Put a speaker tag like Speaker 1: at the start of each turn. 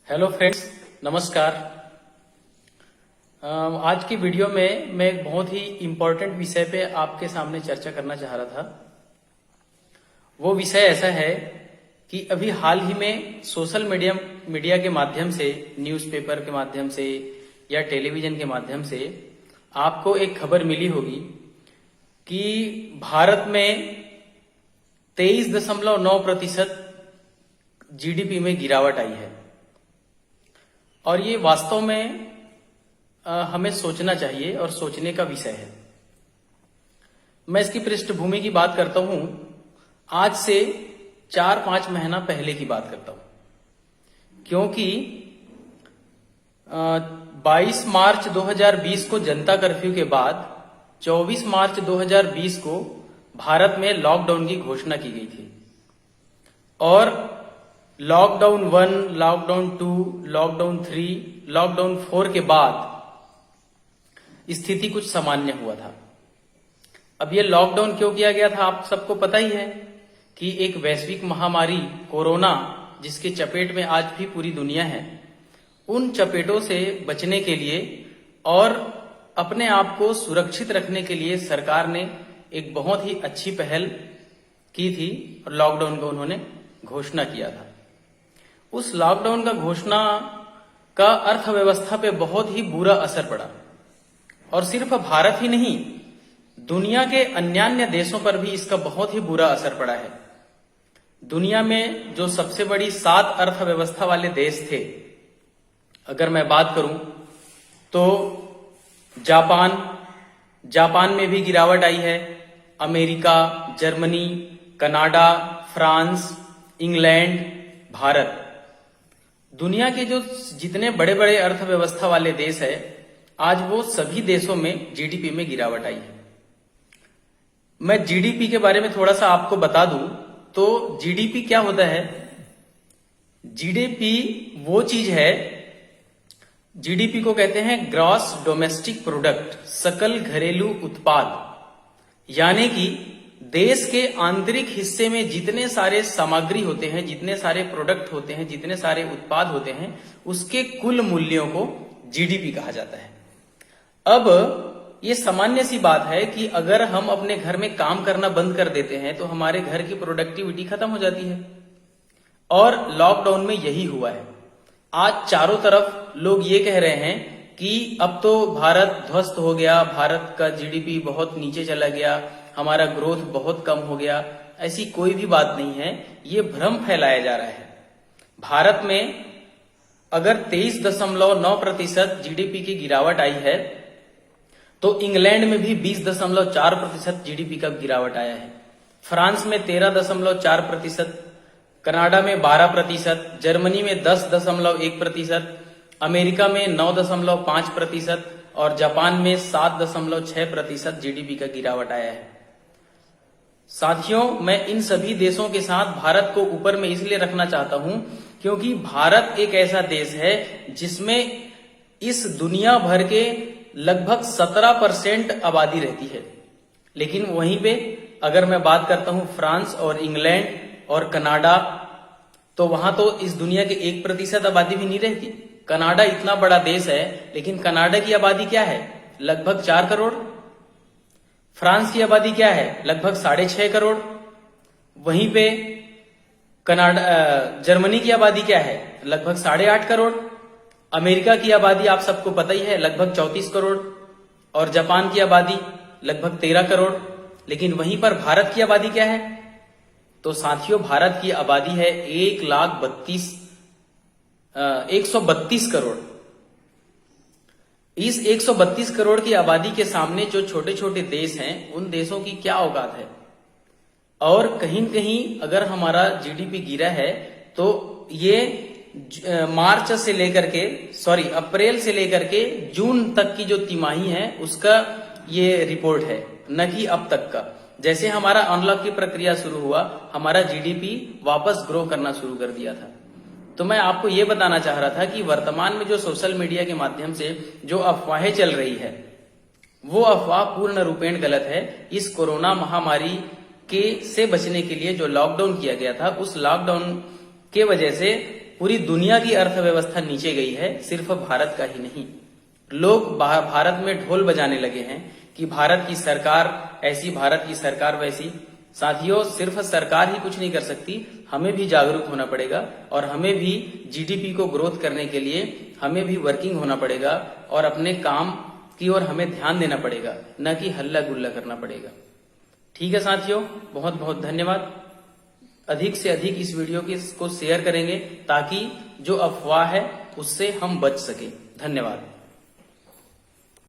Speaker 1: Hello friends, नमस्कार। आज की वीडियो में मैं एक बहुत ही इम्पोर्टेंट विषय पे आपके सामने चर्चा करना चाह रहा था। वो विषय ऐसा है कि अभी हाल ही में सोशल मीडिया के माध्यम से, न्यूज़पेपर के माध्यम से या टेलीविजन के माध्यम से आपको एक खबर मिली होगी कि भारत में 23.9% जीडीपी में गिरावट आई है। और ये वास्तव में हमें सोचना चाहिए और सोचने का विषय है। मैं इसकी पृष्ठभूमि की बात करता हूं, आज से 4-5 महीना पहले की बात करता हूं, क्योंकि 22 मार्च 2020 को जनता कर्फ्यू के बाद 24 मार्च 2020 को भारत में लॉकडाउन की घोषणा की गई थी। और लॉकडाउन 1, लॉकडाउन 2, लॉकडाउन 3, लॉकडाउन 4 के बाद स्थिति कुछ सामान्य हुआ था। अब ये लॉकडाउन क्यों किया गया था, आप सबको पता ही है कि एक वैश्विक महामारी कोरोना, जिसके चपेट में आज भी पूरी दुनिया है, उन चपेटों से बचने के लिए और अपने आप को सुरक्षित रखने के लिए सरकार ने एक बहुत ही अच्छी पहल की थी और लॉकडाउन का उन्होंने घोषणा किया था। उस लॉकडाउन का घोषणा का अर्थव्यवस्था पे बहुत ही बुरा असर पड़ा, और सिर्फ भारत ही नहीं, दुनिया के अन्य देशों पर भी इसका बहुत ही बुरा असर पड़ा है। दुनिया में जो सबसे बड़ी 7 अर्थव्यवस्था वाले देश थे, अगर मैं बात करूं तो जापान में भी गिरावट आई है। America, Germany, Canada, France, England, Bharat, दुनिया के जो जितने बड़े बड़े अर्थव्यवस्था वाले देश है, आज वो सभी देशों में जीडीपी में गिरावट आई है। मैं जीडीपी के बारे में थोड़ा सा आपको बता दूं तो जीडीपी क्या होता है। जीडीपी वो चीज है, जीडीपी को कहते हैं ग्रॉस डोमेस्टिक प्रोडक्ट, सकल घरेलू उत्पाद, यानी कि देश के आंतरिक हिस्से में जितने सारे सामग्री होते हैं, जितने सारे प्रोडक्ट होते हैं, जितने सारे उत्पाद होते हैं, उसके कुल मूल्यों को जीडीपी कहा जाता है। अब ये सामान्य सी बात है कि अगर हम अपने घर में काम करना बंद कर देते हैं तो हमारे घर की प्रोडक्टिविटी खत्म हो जाती है, और लॉकडाउन में यही हुआ है। आज चारों तरफ लोग ये कह रहे हैं कि अब तो भारत ध्वस्त हो गया, भारत का जीडीपी बहुत नीचे चला गया, हमारा ग्रोथ बहुत कम हो गया। ऐसी कोई भी बात नहीं है, ये भ्रम फैलाया जा रहा है। भारत में अगर 23.9% जीडीपी की गिरावट आई है, तो इंग्लैंड में भी 20.4% जीडीपी का गिरावट आया है। फ्रांस में 13.4%, कनाडा में 12%, जर्मनी में 10.1%, अमेरिका में 9.5% और जापान में 7.6% जीडीपी का गिरावट आया है। साथियों, मैं इन सभी देशों के साथ भारत को ऊपर में इसलिए रखना चाहता हूं क्योंकि भारत एक ऐसा देश है जिसमें इस दुनिया भर के लगभग 17% आबादी रहती है। लेकिन वहीं पे अगर मैं बात करता हूं फ्रांस और इंग्लैंड और कनाडा, तो वहां तो इस दुनिया के 1% आबादी भी नहीं रहती। कनाडा इतना बड़ा देश है, लेकिन कनाडा की आबादी क्या है? लगभग 4 करोड़। फ्रांस की आबादी क्या है? लगभग 6.5 करोड़। वहीं पे जर्मनी की आबादी क्या है? लगभग 8.5 करोड़। अमेरिका की आबादी आप सबको पता ही है, लगभग 34 करोड़। और जापान की आबादी लगभग 13 करोड़। लेकिन वहीं पर भारत की आबादी क्या है? तो साथियों, भारत की आबादी है 132 करोड़। इस 132 करोड़ की आबादी के सामने जो छोटे छोटे देश हैं, उन देशों की क्या औकात है। और कहीं कहीं अगर हमारा जीडीपी गिरा है तो ये अप्रैल से लेकर के जून तक की जो तिमाही है उसका ये रिपोर्ट है, न कि अब तक का। जैसे हमारा अनलॉक की प्रक्रिया शुरू हुआ, हमारा जीडीपी वापस ग्रो करना शुरू कर दिया था। तो मैं आपको ये बताना चाह रहा था कि वर्तमान में जो सोशल मीडिया के माध्यम से जो अफवाहें चल रही है, वो अफवाह पूर्ण रूपेण गलत है। इस कोरोना महामारी से बचने के लिए जो लॉकडाउन किया गया था, उस लॉकडाउन के वजह से पूरी दुनिया की अर्थव्यवस्था नीचे गई है, सिर्फ भारत का ही नहीं। लोग भारत में ढोल बजाने लगे हैं कि भारत की सरकार ऐसी, भारत की सरकार वैसी। साथियों, सिर्फ सरकार ही कुछ नहीं कर सकती, हमें भी जागरूक होना पड़ेगा और हमें भी जीडीपी को ग्रोथ करने के लिए हमें भी वर्किंग होना पड़ेगा और अपने काम की ओर हमें ध्यान देना पड़ेगा, न कि हल्ला गुल्ला करना पड़ेगा। ठीक है साथियों, बहुत बहुत धन्यवाद। अधिक से अधिक इस वीडियो को शेयर करेंगे ताकि जो अफवाह है उससे हम बच सके। धन्यवाद।